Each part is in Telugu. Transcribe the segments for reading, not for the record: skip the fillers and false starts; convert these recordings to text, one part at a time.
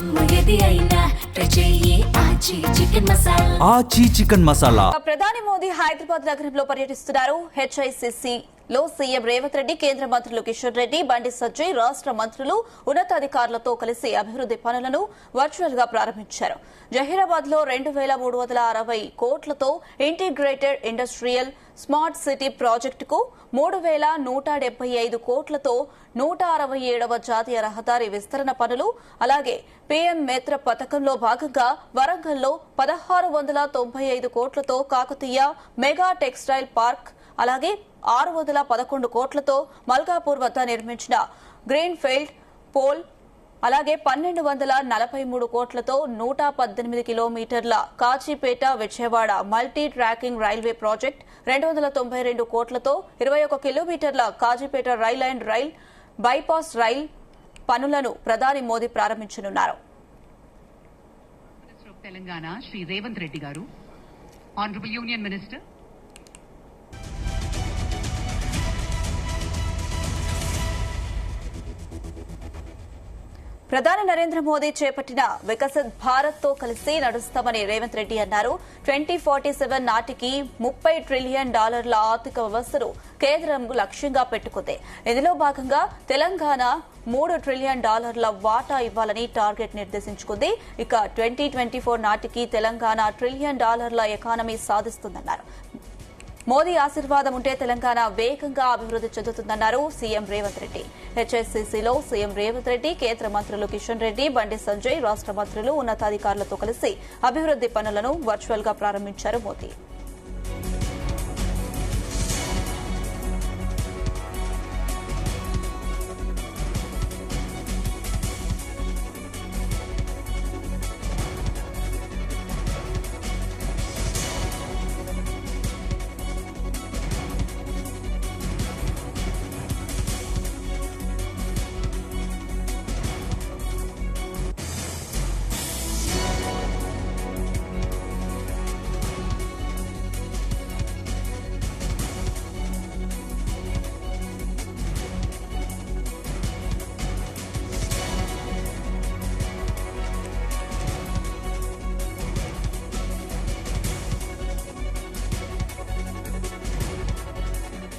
దమ్ము ఏది అయినా ట్రై చెయ్యి ఆచి చికెన్ మసాలా. ఆచి చికెన్ మసాలా. ప్రధాని మోదీ హైదరాబాద్ నగరంలో పర్యటిస్తున్నారు. హెచ్ఐసిసి లో సీఎం రేవంత్ రెడ్డి, కేంద్ర మంత్రులు కిషన్ రెడ్డి, బండి సంజయ్, రాష్ట్ర మంత్రులు, ఉన్నతాధికారులతో కలిసి అభివృద్ది పనులను వర్చువల్ గా ప్రారంభించారు. జహీరాబాద్ లో 2360 కోట్లతో ఇంటిగ్రేటెడ్ ఇండస్ట్రియల్ స్మార్ట్ సిటీ ప్రాజెక్టుకు 3175 కోట్లతో 167వ జాతీయ రహదారి విస్తరణ పనులు, అలాగే పీఎం మిత్ర పథకంలో భాగంగా వరంగల్లో 1695 కోట్లతో కాకతీయ మెగా టెక్స్టైల్ పార్క్, అలాగే 611 కోట్లతో మల్కాపూర్ వద్ద నిర్మించిన గ్రీన్ ఫీల్డ్ పోల్, అలాగే 1243 కోట్లతో 118 కిలోమీటర్ల Kachipeta Vijayawada multi tracking railway project, 292 కోట్లతో 21 కిలోమీటర్ల Kachipeta rail and rail bypass rail పనులను ప్రధాని మోదీ ప్రారంభించనున్నారు. తెలంగాణ శ్రీ రేవంత్ రెడ్డి గారు, ఆనరబుల్ యూనియన్ మినిస్టర్. ప్రధాని నరేంద్ర మోదీ చేపట్టిన వికసిత్ భారత్ తో కలిసి నడుస్తామని రేవంత్ రెడ్డి అన్నారు. 2047 నాటికి $30 ట్రిలియన్ ఆర్థిక వ్యవస్థను కేంద్రం లక్ష్యంగా పెట్టుకుంది. ఇందులో భాగంగా తెలంగాణ $3 ట్రిలియన్ వాటా ఇవ్వాలని టార్గెట్ నిర్దేశించుకుంది. ఇక 2024 నాటికి తెలంగాణ $1 ట్రిలియన్ ఎకానమీ సాధిస్తుందన్నారు. మోదీ ఆశీర్వాదం ఉంటే తెలంగాణ వేగంగా అభివృద్ది చెందుతుందన్నారు సీఎం రేవంత్ రెడ్డి. హెచ్ఐసిసిలో సీఎం రేవంత్ రెడ్డి, కేంద్ర మంత్రులు కిషన్ రెడ్డి, బండి సంజయ్, రాష్ట్ర మంత్రులు, ఉన్నతాధికారులతో కలిసి అభివృద్ది పనులను వర్చువల్ గా ప్రారంభించారు మోదీ.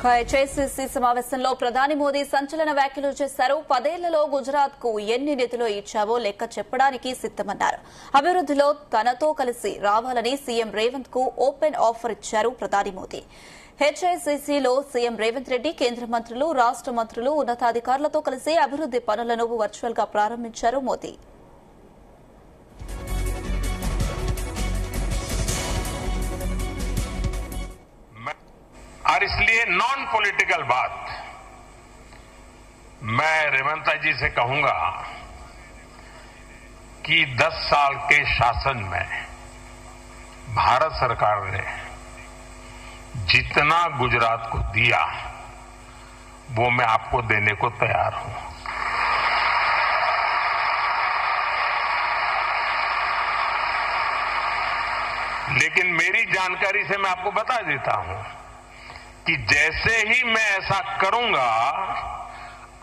హెచ్ఐసిసి సమావేశంలో ప్రధాని మోదీ సంచలన వ్యాఖ్యలు చేశారు. 10 ఏళ్లలో గుజరాత్ కు ఎన్ని నిధులు ఇచ్చావో లెక్క చెప్పడానికి సిద్దమన్నారు. అభివృద్దిలో తనతో కలిసి రావాలని సీఎం రేవంత్ కు ఓపెన్ ఆఫర్ ఇచ్చారు ప్రధాని మోదీ. హెచ్ఐసిసిలో సీఎం రేవంత్ రెడ్డి, కేంద్ర మంత్రులు, రాష్ట్ర మంత్రులు, ఉన్నతాధికారులతో కలిసి అభివృద్ది పనులను వర్చువల్ గా ప్రారంభించారు మోదీ. और इसलिए नॉन पॉलिटिकल बात मैं रेवंत जी से कहूंगा कि 10 साल के शासन में भारत सरकार ने जितना गुजरात को दिया वो मैं आपको देने को तैयार हूं. लेकिन मेरी जानकारी से मैं आपको बता देता हूं कि जैसे ही मैं ऐसा करूंगा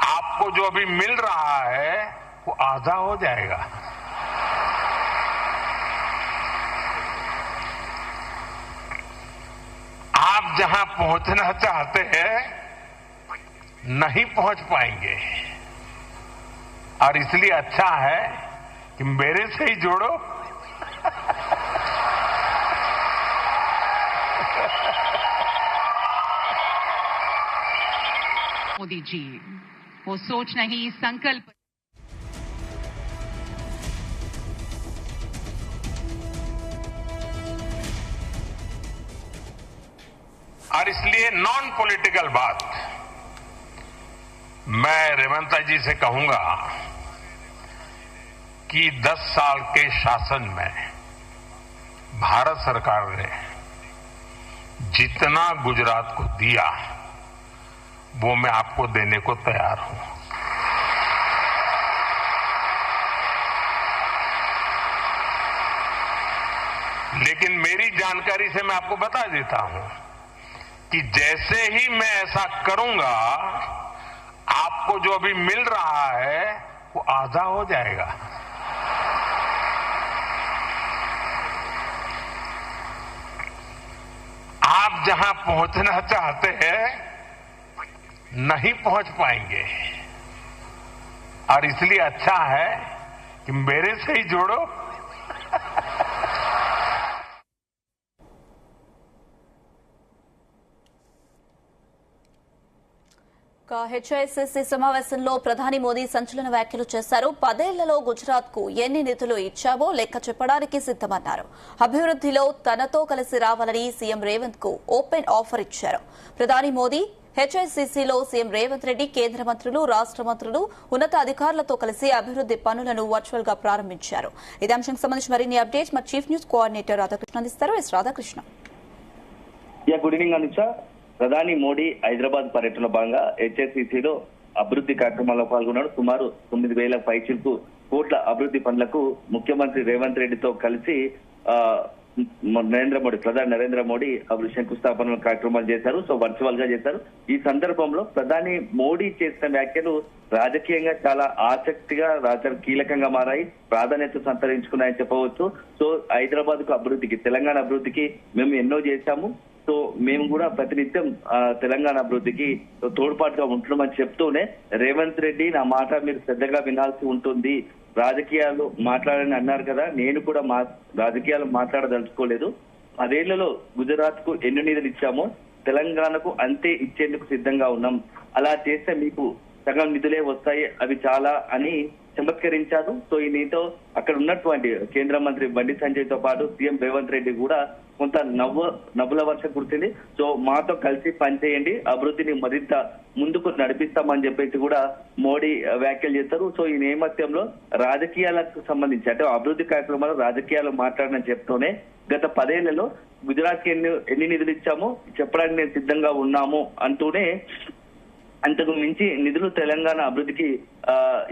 आपको जो अभी मिल रहा है वो आधा हो जाएगा. आप जहां पहुंचना चाहते हैं नहीं पहुंच पाएंगे और इसलिए अच्छा है कि मेरे से ही जोड़ो. मोदी जी वो सोच नहीं, संकल्प. और इसलिए नॉन पॉलिटिकल बात मैं रेवंत जी से कहूंगा कि 10 साल के शासन में भारत सरकार ने जितना गुजरात को दिया वो मैं आपको देने को तैयार हूं. लेकिन मेरी जानकारी से मैं आपको बता देता हूं कि जैसे ही मैं ऐसा करूंगा आपको जो अभी मिल रहा है वो आधा हो जाएगा. जहां पहुंचना चाहते हैं नहीं पहुंच पाएंगे और इसलिए अच्छा है कि मेरे से ही जोड़ो। హెచ్ఐసిసి సమావేశంలో ప్రధాని మోదీ సంచలన వ్యాఖ్యలు చేశారు. 10 ఏళ్లలో గుజరాత్ కు ఎన్ని నిధులు ఇచ్చావో లెక్క చెప్పడానికి సిద్దమన్నారు. అభివృద్దిలో తనతో కలిసి రావాలని సీఎం రేవంత్ కు ఓపెన్ ఆఫర్ ఇచ్చారు. ప్రధాని మోదీ హెచ్ఐసిసిలో సీఎం రేవంత్ రెడ్డి, కేంద్ర మంత్రులు, రాష్ట మంత్రులు, ఉన్నత అధికారులతో కలిసి అభివృద్ది పనులను వర్చువల్ గా ప్రారంభించారు. ఇదే అంశానికి సంబంధించి మరిన్ని అప్డేట్స్ మా చీఫ్ న్యూస్ కోఆర్డినేటర్ రాధాకృష్ణ అందిస్తారు. రాధాకృష్ణ. Good evening Anusha. ప్రధాని మోడీ హైదరాబాద్ పర్యటనలో భాగంగా హెచ్ఎస్సిసిలో అభివృద్ధి కార్యక్రమాల్లో పాల్గొన్నాడు. సుమారు 9,000 పైచిలకు కోట్ల అభివృద్ధి పనులకు ముఖ్యమంత్రి రేవంత్ రెడ్డితో కలిసి ప్రధాని నరేంద్ర మోడీ శంకుస్థాపన కార్యక్రమాలు చేశారు. సో వర్చువల్ గా చేశారు. ఈ సందర్భంలో ప్రధాని మోడీ చేసిన వ్యాఖ్యలు రాజకీయంగా చాలా ఆసక్తిగా కీలకంగా మారాయి, ప్రాధాన్యత సంతరించుకున్నాయని చెప్పవచ్చు. సో హైదరాబాద్ కు అభివృద్ధికి, తెలంగాణ అభివృద్ధికి మేము ఎన్నో చేశాము. సో మేము కూడా ప్రతినిత్యం తెలంగాణ అభివృద్ధికి తోడ్పాటుగా ఉంటున్నామని చెప్తూనే రేవంత్ రెడ్డి నా మాట మీరు శ్రద్ధగా వినాల్సి ఉంటుంది, రాజకీయాలు మాట్లాడని అన్నారు కదా, నేను కూడా రాజకీయాలు మాట్లాడదలుచుకోలేదు. 10 ఏళ్లలో గుజరాత్ కు ఎన్ని నిధులు ఇచ్చామో తెలంగాణకు అంతే ఇచ్చేందుకు సిద్ధంగా ఉన్నాం. అలా చేస్తే మీకు సగం నిధులే వస్తాయి, అవి చాలా అని చమత్కరించారు. సో ఈ నీతో అక్కడ ఉన్నటువంటి కేంద్ర మంత్రి బండి సంజయ్ తో పాటు సీఎం రేవంత్ రెడ్డి కూడా కొంత నవ్వుల వర్షం కురిసింది. సో మాతో కలిసి పనిచేయండి, అభివృద్ధిని మరింత ముందుకు నడిపిస్తామని చెప్పేసి కూడా మోడీ వ్యాఖ్యలు చేస్తారు. సో ఈ నేపథ్యంలో రాజకీయాలకు సంబంధించి అంటే అభివృద్ధి కార్యక్రమాలు రాజకీయాలు మాట్లాడనని చెప్తూనే గత 10 ఏళ్లలో గుజరాత్ కి ఎన్ని నిధులు ఇచ్చామో చెప్పడానికి నేను సిద్ధంగా ఉన్నాము అంటూనే అంతకు మించి నిధులు తెలంగాణ అభివృద్ధికి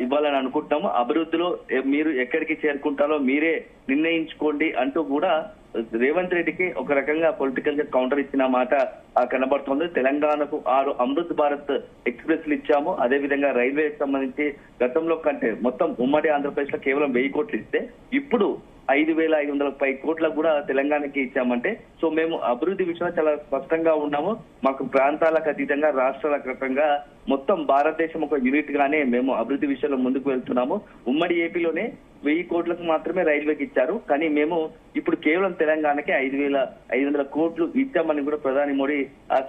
ఇవ్వాలని అనుకుంటున్నాము. అభివృద్ధిలో మీరు ఎక్కడికి చేరుకుంటారో మీరే నిర్ణయించుకోండి అంటూ కూడా రేవంత్ రెడ్డికి ఒక రకంగా పొలిటికల్ గా కౌంటర్ ఇచ్చిన మాట కనబడుతుంది. తెలంగాణకు 6 అమృత్ భారత్ ఎక్స్ప్రెస్లు ఇచ్చాము. అదేవిధంగా రైల్వేకి సంబంధించి గతంలో కంటే మొత్తం ఉమ్మడి ఆంధ్రప్రదేశ్ లో కేవలం 1000 కోట్లు ఇస్తే ఇప్పుడు 5,500 కోట్లకు కూడా తెలంగాణకి ఇచ్చామంటే సో మేము అభివృద్ధి విషయంలో చాలా స్పష్టంగా ఉన్నాము. మాకు ప్రాంతాలకు అతీతంగా రాష్ట్రాలకు అతీతంగా మొత్తం భారతదేశం ఒక యూనిట్ గానే మేము అభివృద్ధి విషయంలో ముందుకు వెళ్తున్నాము. ఉమ్మడి ఏపీలోనే 1000 కోట్లకు మాత్రమే రైల్వేకి ఇచ్చారు, కానీ మేము ఇప్పుడు కేవలం తెలంగాణకి 5,500 కోట్లు ఇచ్చామని కూడా ప్రధాని మోడీ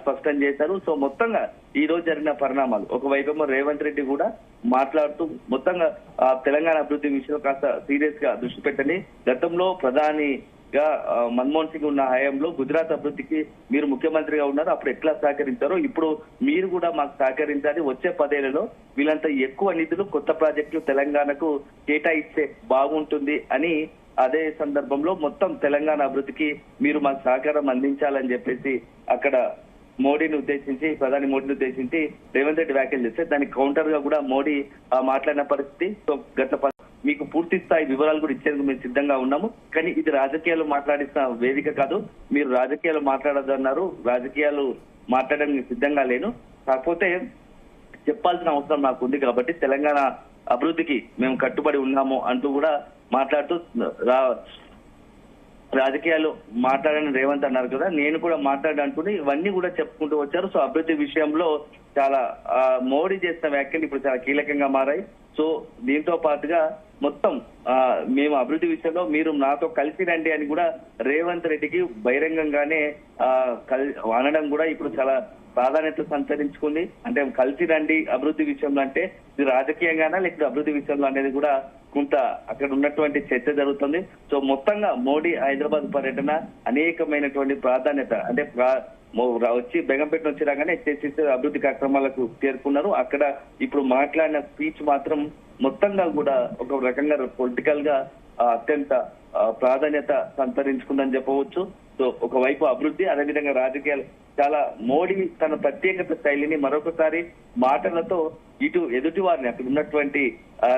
స్పష్టం చేశారు. సో మొత్తంగా ఈ రోజు జరిగిన పరిణామాలు ఒకవైపు రేవంత్ రెడ్డి కూడా మాట్లాడుతూ మొత్తంగా తెలంగాణ అభివృద్ధి విషయంలో కాస్త సీరియస్ గా దృష్టి పెట్టండి. గతంలో ప్రధానిగా మన్మోహన్ సింగ్ ఉన్న హయాంలో గుజరాత్ అభివృద్ధికి మీరు ముఖ్యమంత్రిగా ఉన్నారు, అప్పుడు ఎట్లా సహకరించారో ఇప్పుడు మీరు కూడా మాకు సహకరించాలి. వచ్చే 10 ఏళ్లలో వీళ్ళంతా ఎక్కువ నిధులు కొత్త ప్రాజెక్టులు తెలంగాణకు కేటాయిస్తే బాగుంటుంది అని అదే సందర్భంలో మొత్తం తెలంగాణ అభివృద్ధికి మీరు మాకు సహకారం అందించాలని చెప్పేసి అక్కడ ప్రధాని మోడీని ఉద్దేశించి రేవంత్ రెడ్డి వ్యాఖ్యలు చేస్తే దానికి కౌంటర్ గా కూడా మోడీ మాట్లాడిన పరిస్థితి. సో మీకు పూర్తి స్థాయి వివరాలు కూడా ఇచ్చేందుకు మేము సిద్ధంగా ఉన్నాము, కానీ ఇది రాజకీయాలు మాట్లాడిస్తున్న వేదిక కాదు, మీరు రాజకీయాలు మాట్లాడదన్నారు, రాజకీయాలు మాట్లాడడానికి సిద్ధంగా లేను, కాకపోతే చెప్పాల్సిన అవసరం నాకు ఉంది కాబట్టి తెలంగాణ అభివృద్ధికి మేము కట్టుబడి ఉన్నాము అంటూ కూడా మాట్లాడుతూ రాజకీయాలు మాట్లాడని రేవంత్ అన్నారు కదా, నేను కూడా మాట్లాడాలనుకుని ఇవన్నీ కూడా చెప్పుకుంటూ వచ్చారు. సో అభివృద్ధి విషయంలో చాలా మోడీ చేసిన వ్యాఖ్యలు ఇప్పుడు చాలా కీలకంగా మారాయి. సో దీంతో పాటుగా మొత్తం మేము అభివృద్ధి విషయంలో మీరు నాతో కలిసి రండి అని కూడా రేవంత్ రెడ్డికి బహిరంగంగానే అనడం కూడా ఇప్పుడు చాలా ప్రాధాన్యత సంతరించుకుంది. అంటే కలిసి రండి అభివృద్ధి విషయంలో అంటే ఇది రాజకీయంగానా లేకపోతే అభివృద్ధి విషయంలో అనేది కూడా కొంత అక్కడ ఉన్నటువంటి చర్చ జరుగుతుంది. సో మొత్తంగా మోడీ హైదరాబాద్ పర్యటన అనేకమైనటువంటి ప్రాధాన్యత అంటే వచ్చి బెగంపేట నుంచి రాగానే హెచ్ఎస్సిసి అభివృద్ధి కార్యక్రమాలకు చేరుకున్నారు. అక్కడ ఇప్పుడు మాట్లాడిన స్పీచ్ మాత్రం మొత్తంగా కూడా ఒక రకంగా పొలిటికల్ గా అత్యంత ప్రాధాన్యత సంతరించుకుందని చెప్పవచ్చు. సో ఒకవైపు అభివృద్ధి, అదేవిధంగా రాజకీయాలు చాలా మోడీ తన ప్రత్యేకత శైలిని మరొకసారి మాటలతో ఇటు ఎదుటి వారిని అక్కడ ఉన్నటువంటి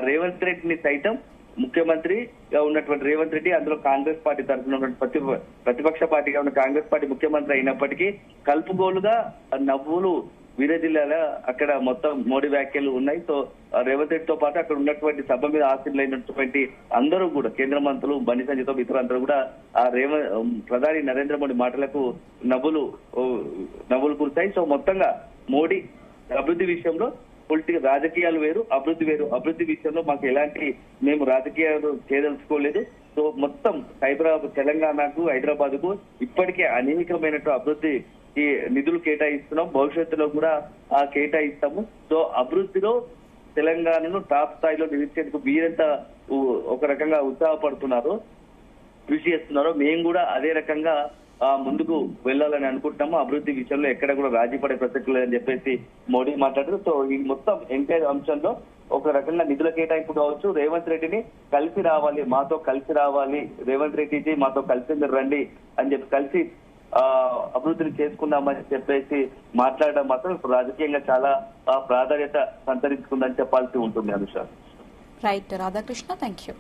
రేవంత్ రెడ్డిని సైతం ముఖ్యమంత్రిగా ఉన్నటువంటి రేవంత్ రెడ్డి అందులో కాంగ్రెస్ పార్టీ తరఫున ప్రతిపక్ష పార్టీగా ఉన్న కాంగ్రెస్ పార్టీ ముఖ్యమంత్రి అయినప్పటికీ కలుపుగోలుగా నవ్వులు వీరే జిల్లాలో అక్కడ మొత్తం మోడీ వ్యాఖ్యలు ఉన్నాయి. సో రేవంత్ రెడ్డితో పాటు అక్కడ ఉన్నటువంటి సభ మీద ఆశీనులైనటువంటి అందరూ కూడా కేంద్ర మంత్రులు బండి సంజయ్తో ఇతరులందరూ కూడా ఆ ప్రధాని నరేంద్ర మోడీ మాటలకు నవ్వులు కురిశాయి. సో మొత్తంగా మోడీ అభివృద్ధి విషయంలో రాజకీయాలు వేరు, అభివృద్ధి వేరు. అభివృద్ధి విషయంలో మాకు ఎలాంటి మేము రాజకీయాలు చేయదలుచుకోలేదు. సో మొత్తం తెలంగాణకు హైదరాబాద్ కు ఇప్పటికే అనేకమైనట్టు అభివృద్ధి ఈ నిధులు కేటాయిస్తున్నాం, భవిష్యత్తులో కూడా కేటాయిస్తాము. సో అభివృద్ధిలో తెలంగాణను టాప్ స్థాయిలో నిలిచేందుకు మీరెంత ఒక రకంగా ఉత్సాహపడుతున్నారో, కృషి చేస్తున్నారో మేము కూడా అదే రకంగా ముందుకు వెళ్లాలని అనుకుంటున్నాము. అభివృద్ధి విషయంలో ఎక్కడ కూడా రాజీ పడే ప్రసక్తి లేదని చెప్పేసి మోడీ మాట్లాడారు. సో ఈ మొత్తం ఎంటైర్ అంశంలో ఒక రకంగా నిధుల కేటాయింపు కావచ్చు, రేవంత్ రెడ్డిని కలిసి రావాలి, మాతో కలిసి రావాలి, రేవంత్ రెడ్డిజీ మాతో కలిసి మీరు రండి అని చెప్పి కలిసి అభివృద్ధిని చేసుకుందామని చెప్పేసి మాట్లాడడం మాత్రం ఇప్పుడు రాజకీయంగా చాలా ప్రాధాన్యత సంతరించుకుందని చెప్పాల్సి ఉంటుంది. Anusha. Right Radhakrishna, thank you.